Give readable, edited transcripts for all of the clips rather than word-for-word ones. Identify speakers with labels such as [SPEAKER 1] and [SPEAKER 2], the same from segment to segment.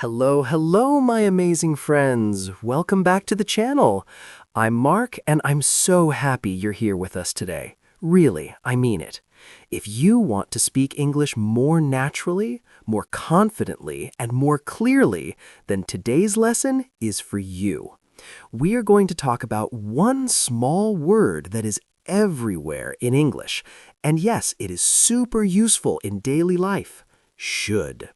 [SPEAKER 1] Hello, hello, my amazing friends. Welcome back to the channel. I'm Mark, and I'm so happy you're here with us today. Really, I mean it. If you want to speak English more naturally, more confidently, and more clearly, then today's lesson is for you. We are going to talk about one small word that is everywhere in English. And yes, it is super useful in daily life. Should.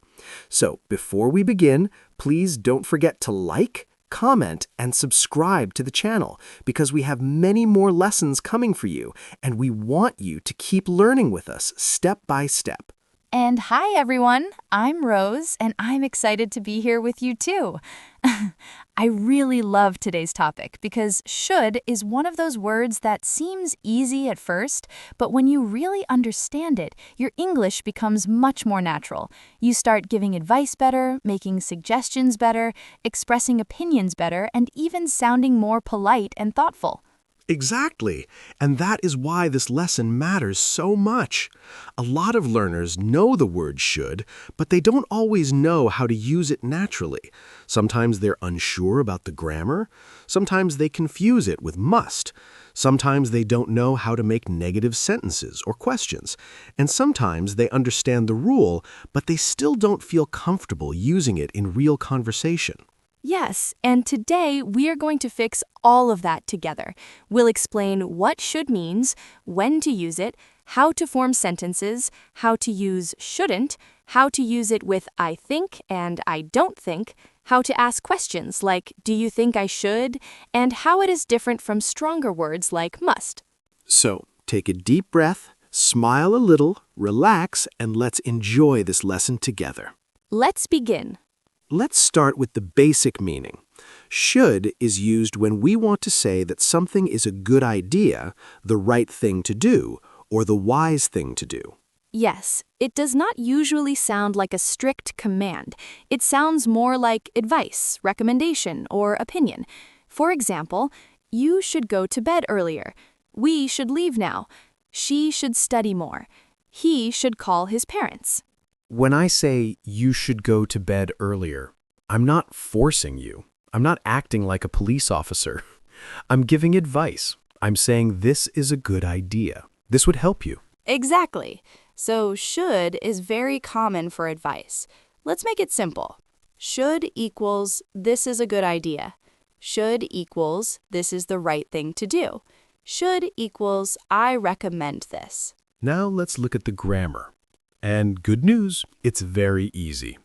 [SPEAKER 1] So before we begin, please don't forget to like, comment, and subscribe to the channel because we have many more lessons coming for you, and we want you to keep learning with us step by step.
[SPEAKER 2] And hi, everyone. I'm Rose, and I'm excited to be here with you, too. I really love today's topic because should is one of those words that seems easy at first, but when you really understand it, your English becomes much more natural. You start giving advice better, making suggestions better, expressing opinions better, and even sounding more polite and thoughtful.
[SPEAKER 3] Exactly. And that is why this lesson matters so much. A lot of learners know the word should, but they don't always know how to use it naturally. Sometimes they're unsure about the grammar. Sometimes they confuse it with must. Sometimes they don't know how to make negative sentences or questions. And sometimes they understand the rule, but they still don't feel comfortable using it in real conversation.
[SPEAKER 2] Yes, and today we are going to fix all of that together. We'll explain what should means, when to use it, how to form sentences, how to use shouldn't, how to use it with I think and I don't think, how to ask questions like do you think I should, and how it is different from stronger words like must.
[SPEAKER 3] So, take a deep breath, smile a little, relax, and let's enjoy this lesson together.
[SPEAKER 2] Let's begin.
[SPEAKER 3] Let's start with the basic meaning. Should is used when we want to say that something is a good idea, the right thing to do, or the wise thing to do.
[SPEAKER 2] Yes, it does not usually sound like a strict command. It sounds more like advice, recommendation, or opinion. For example, you should go to bed earlier. We should leave now. She should study more. He should call his parents.
[SPEAKER 1] When I say you should go to bed earlier, I'm not forcing you. I'm not acting like a police officer. I'm giving advice. I'm saying this is a good idea. This would help you.
[SPEAKER 2] Exactly. So should is very common for advice. Let's make it simple. Should equals this is a good idea. Should equals this is the right thing to do. Should equals I recommend this.
[SPEAKER 3] Now let's look at the grammar. And good news, it's very easy.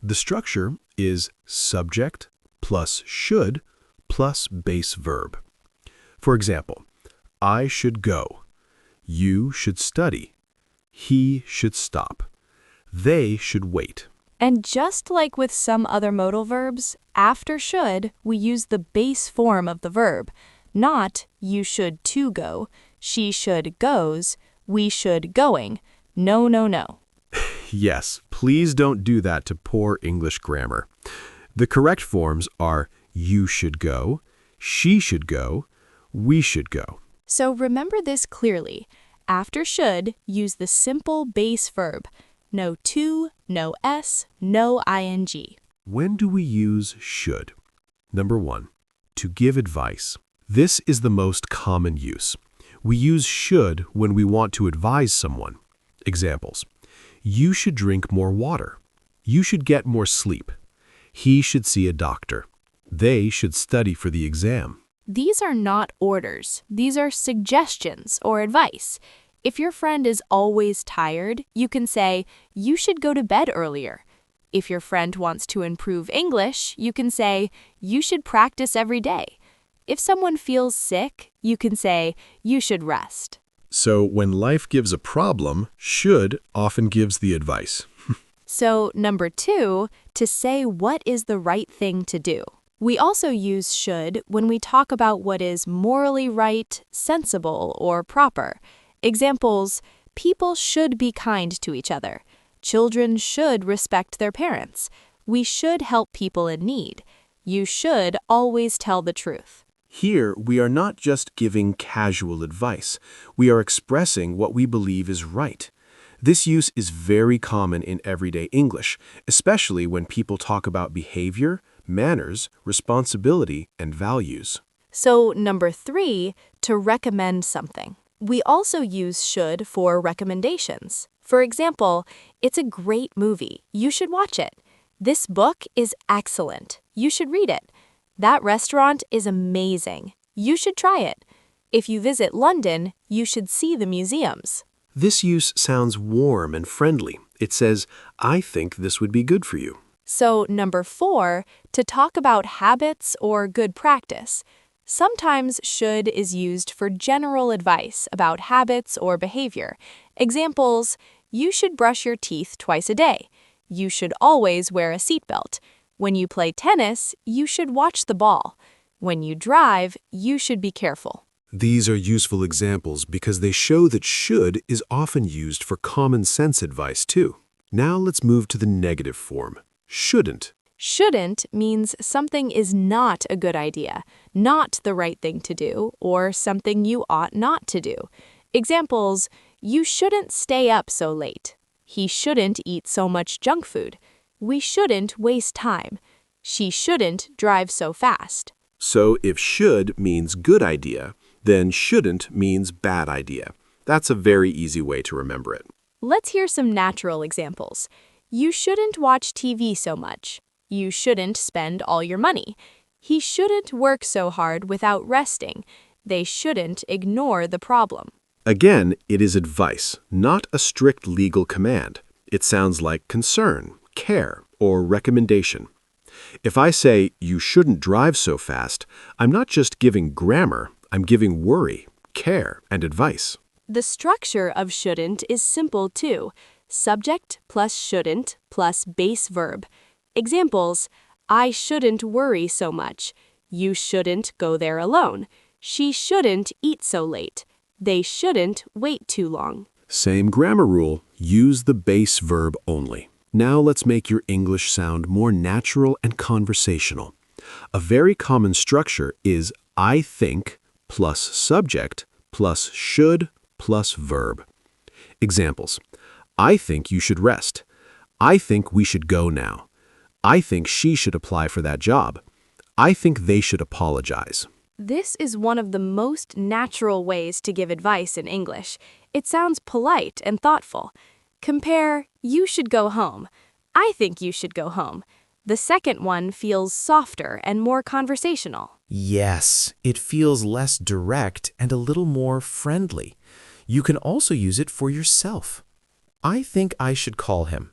[SPEAKER 3] The structure is subject plus should plus base verb. For example, I should go. You should study. He should stop. They should wait.
[SPEAKER 2] And just like with some other modal verbs, after should, we use the base form of the verb, not you should to go, she should goes, we should going. No, no, no.
[SPEAKER 3] Yes, please don't do that to poor English grammar. The correct forms are you should go, she should go, we should go.
[SPEAKER 2] So remember this clearly. After should, use the simple base verb. No to, no s, no ing.
[SPEAKER 3] When do we use should? Number 1, to give advice. This is the most common use. We use should when we want to advise someone. Examples. You should drink more water. You should get more sleep. He should see a doctor. They should study for the exam.
[SPEAKER 2] These are not orders. These are suggestions or advice. If your friend is always tired, you can say, you should go to bed earlier. If your friend wants to improve English, you can say, you should practice every day. If someone feels sick, you can say, you should rest.
[SPEAKER 3] So when life gives a problem, should often gives the advice.
[SPEAKER 2] So number 2, to say what is the right thing to do. We also use should when we talk about what is morally right, sensible, or proper. Examples, people should be kind to each other. Children should respect their parents. We should help people in need. You should always tell the truth.
[SPEAKER 3] Here, we are not just giving casual advice. We are expressing what we believe is right. This use is very common in everyday English, especially when people talk about behavior, manners, responsibility, and values.
[SPEAKER 2] So, number 3, to recommend something. We also use should for recommendations. For example, it's a great movie. You should watch it. This book is excellent. You should read it. That restaurant is amazing. You should try it. If you visit London, you should see the museums.
[SPEAKER 3] This use sounds warm and friendly. It says, I think this would be good for you.
[SPEAKER 2] So, number 4, to talk about habits or good practice. Sometimes should is used for general advice about habits or behavior. Examples, you should brush your teeth twice a day. You should always wear a seatbelt. When you play tennis, you should watch the ball. When you drive, you should be careful.
[SPEAKER 3] These are useful examples because they show that should is often used for common sense advice too. Now let's move to the negative form, shouldn't.
[SPEAKER 2] Shouldn't means something is not a good idea, not the right thing to do, or something you ought not to do. Examples, you shouldn't stay up so late. He shouldn't eat so much junk food. We shouldn't waste time. She shouldn't drive so fast.
[SPEAKER 3] So if should means good idea, then shouldn't means bad idea. That's a very easy way to remember it.
[SPEAKER 2] Let's hear some natural examples. You shouldn't watch TV so much. You shouldn't spend all your money. He shouldn't work so hard without resting. They shouldn't ignore the problem.
[SPEAKER 3] Again, it is advice, not a strict legal command. It sounds like concern, care, or recommendation. If I say, you shouldn't drive so fast, I'm not just giving grammar, I'm giving worry, care, and advice.
[SPEAKER 2] The structure of shouldn't is simple too. Subject plus shouldn't plus base verb. Examples, I shouldn't worry so much. You shouldn't go there alone. She shouldn't eat so late. They shouldn't wait too long.
[SPEAKER 3] Same grammar rule, use the base verb only. Now let's make your English sound more natural and conversational. A very common structure is I think plus subject plus should plus verb. Examples, I think you should rest. I think we should go now. I think she should apply for that job. I think they should apologize.
[SPEAKER 2] This is one of the most natural ways to give advice in English. It sounds polite and thoughtful. Compare, you should go home. I think you should go home. The second one feels softer and more conversational.
[SPEAKER 4] Yes, it feels less direct and a little more friendly. You can also use it for yourself. I think I should call him.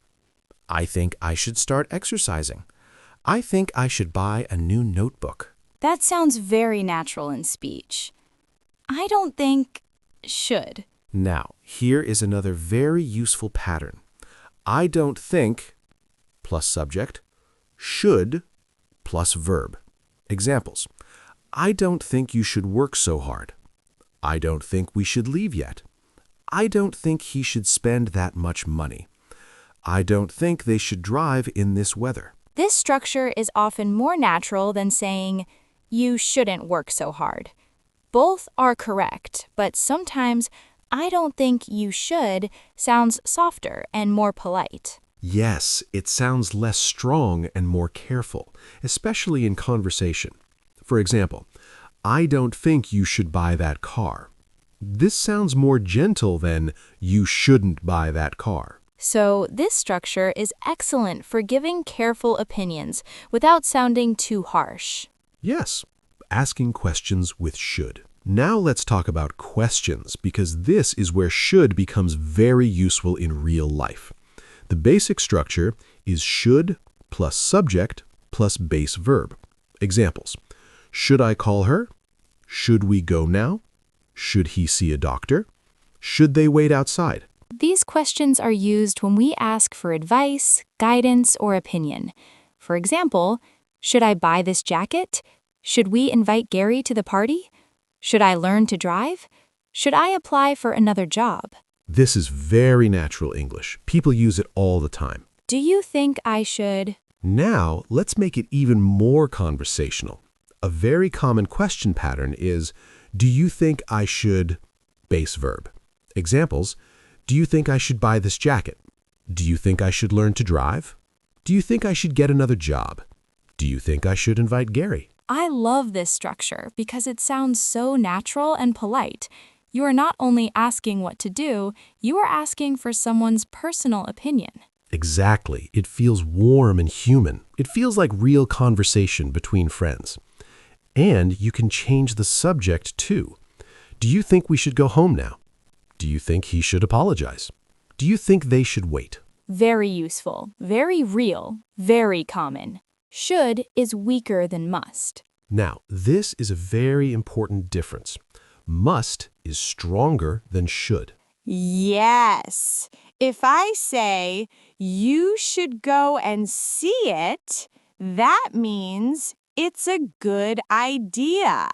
[SPEAKER 4] I think I should start exercising. I think I should buy a new notebook.
[SPEAKER 5] That sounds very natural in speech. I don't think should.
[SPEAKER 4] Now, here is another very useful pattern. I don't think plus subject, should plus verb. Examples, I don't think you should work so hard. I don't think we should leave yet. I don't think he should spend that much money. I don't think they should drive in this weather.
[SPEAKER 5] This structure is often more natural than saying, you shouldn't work so hard. Both are correct, but sometimes I don't think you should sounds softer and more polite.
[SPEAKER 3] Yes, it sounds less strong and more careful, especially in conversation. For example, I don't think you should buy that car. This sounds more gentle than you shouldn't buy that car.
[SPEAKER 5] So this structure is excellent for giving careful opinions without sounding too harsh.
[SPEAKER 3] Yes, asking questions with should. Now let's talk about questions because this is where should becomes very useful in real life. The basic structure is should plus subject plus base verb. Examples, should I call her? Should we go now? Should he see a doctor? Should they wait outside?
[SPEAKER 5] These questions are used when we ask for advice, guidance, or opinion. For example, should I buy this jacket? Should we invite Gary to the party? Should I learn to drive? Should I apply for another job?
[SPEAKER 3] This is very natural English. People use it all the time.
[SPEAKER 5] Do you think I should?
[SPEAKER 3] Now, let's make it even more conversational. A very common question pattern is, do you think I should base verb? Examples,
[SPEAKER 4] Do you think I should buy this jacket? Do you think I should learn to drive? Do you think I should get another job? Do you think I should invite Gary?
[SPEAKER 5] I love this structure because it sounds so natural and polite. You are not only asking what to do, you are asking for someone's personal opinion.
[SPEAKER 4] Exactly. It feels warm and human. It feels like real conversation between friends. And you can change the subject too. Do you think we should go home now? Do you think he should apologize? Do you think they should wait?
[SPEAKER 5] Very useful, very real, very common. Should is weaker than must.
[SPEAKER 4] Now, this is a very important difference. Must is stronger than should.
[SPEAKER 6] Yes. If I say, you should go and see it, that means it's a good idea.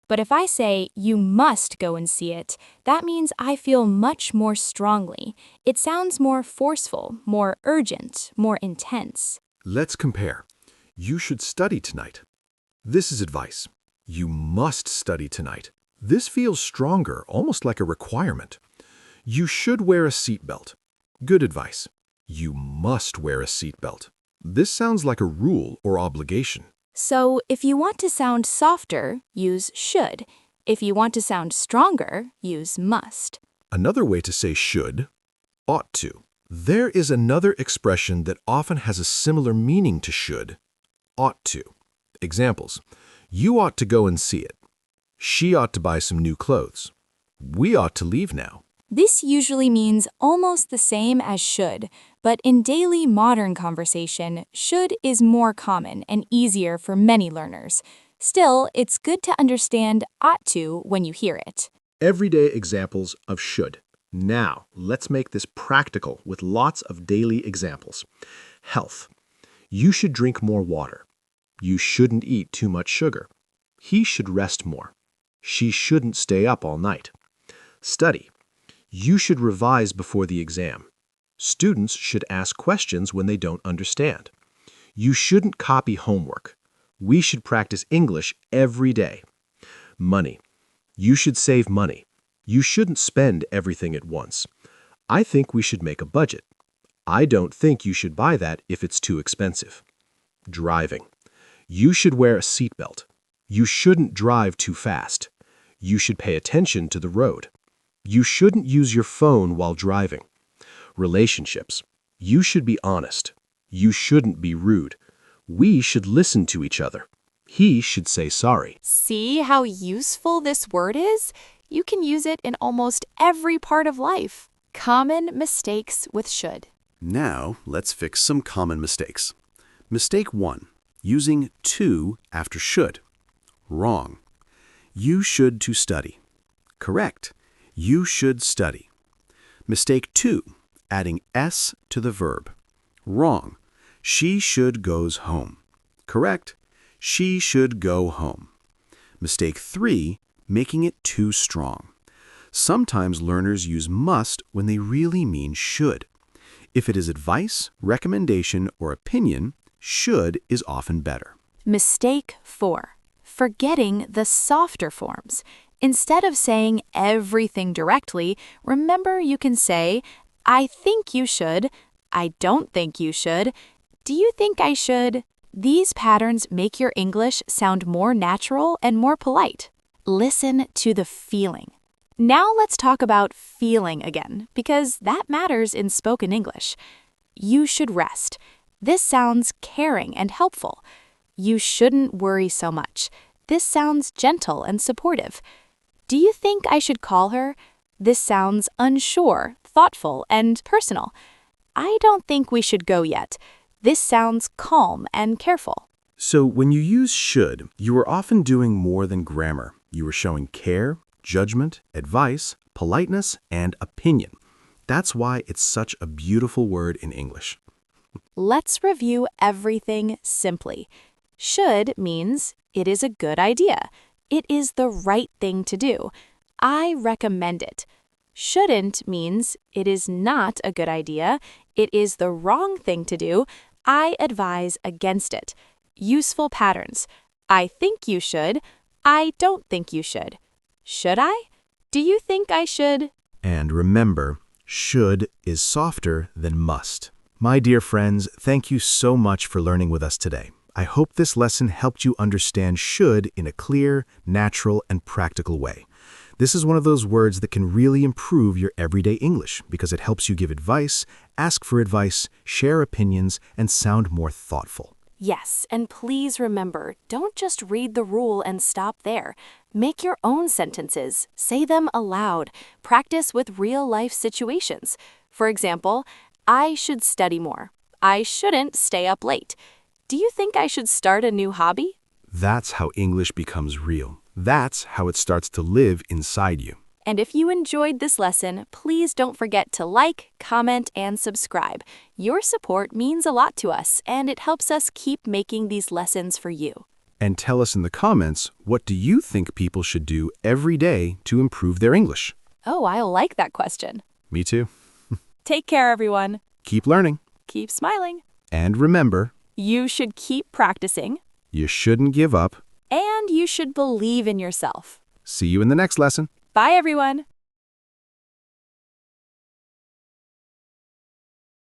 [SPEAKER 5] But if I say, you must go and see it, that means I feel much more strongly. It sounds more forceful, more urgent, more intense.
[SPEAKER 3] Let's compare. You should study tonight. This is advice. You must study tonight. This feels stronger, almost like a requirement. You should wear a seatbelt. Good advice. You must wear a seatbelt. This sounds like a rule or obligation.
[SPEAKER 5] So if you want to sound softer, use should. If you want to sound stronger, use must.
[SPEAKER 3] Another way to say should, ought to. There is another expression that often has a similar meaning to should, ought to. Examples. You ought to go and see it. She ought to buy some new clothes. We ought to leave now.
[SPEAKER 5] This usually means almost the same as should, but in daily modern conversation, should is more common and easier for many learners. Still, it's good to understand ought to when you hear it.
[SPEAKER 3] Everyday examples of should. Now, let's make this practical with lots of daily examples. Health. You should drink more water. You shouldn't eat too much sugar. He should rest more. She shouldn't stay up all night. Study. You should revise before the exam. Students should ask questions when they don't understand. You shouldn't copy homework. We should practice English every day. Money. You should save money. You shouldn't spend everything at once. I think we should make a budget. I don't think you should buy that if it's too expensive. Driving. You should wear a seatbelt. You shouldn't drive too fast. You should pay attention to the road. You shouldn't use your phone while driving. Relationships. You should be honest. You shouldn't be rude. We should listen to each other. He should say sorry.
[SPEAKER 2] See how useful this word is? You can use it in almost every part of life. Common mistakes with should.
[SPEAKER 7] Now, let's fix some common mistakes. Mistake 1. Using to after should. Wrong. You should to study. Correct. You should study. Mistake 2. Adding s to the verb. Wrong. She should goes home. Correct. She should go home. Mistake 3. Making it too strong. Sometimes learners use must when they really mean should. If it is advice, recommendation, or opinion, should is often better.
[SPEAKER 2] Mistake 4. Forgetting the softer forms. Instead of saying everything directly, remember you can say, I think you should, I don't think you should, do you think I should? These patterns make your English sound more natural and more polite. Listen to the feeling. Now let's talk about feeling again, because that matters in spoken English. You should rest. This sounds caring and helpful. You shouldn't worry so much. This sounds gentle and supportive. Do you think I should call her? This sounds unsure, thoughtful, and personal. I don't think we should go yet. This sounds calm and careful.
[SPEAKER 7] So when you use should, you are often doing more than grammar. You are showing care, judgment, advice, politeness, and opinion. That's why it's such a beautiful word in English.
[SPEAKER 2] Let's review everything simply. Should means it is a good idea. It is the right thing to do. I recommend it. Shouldn't means it is not a good idea. It is the wrong thing to do. I advise against it. Useful patterns. I think you should. I don't think you should. Should I? Do you think I should?
[SPEAKER 7] And remember,
[SPEAKER 4] Should is softer than must. My dear friends, thank you so much for learning with us today. I hope this lesson helped you understand should in a clear, natural, and practical way. This is one of those words that can really improve your everyday English because it helps you give advice, ask for advice, share opinions, and sound more thoughtful.
[SPEAKER 5] Yes, and please remember, don't just read the rule and stop there. Make your own sentences, say them aloud, practice with real-life situations. For example, I should study more. I shouldn't stay up late. Do you think I should start a new hobby?
[SPEAKER 3] That's how English becomes real. That's how it starts to live inside you.
[SPEAKER 5] And if you enjoyed this lesson, please don't forget to like, comment, and subscribe. Your support means a lot to us, and it helps us keep making these lessons for you.
[SPEAKER 3] And tell us in the comments, what do you think people should do every day to improve their English?
[SPEAKER 5] Oh, I like that question.
[SPEAKER 3] Me too.
[SPEAKER 5] Take care, everyone.
[SPEAKER 3] Keep learning.
[SPEAKER 5] Keep smiling.
[SPEAKER 3] And remember,
[SPEAKER 5] You should keep practicing,
[SPEAKER 3] you shouldn't give up.
[SPEAKER 5] and you should believe in yourself.
[SPEAKER 3] See you in the next lesson.
[SPEAKER 5] Bye, everyone.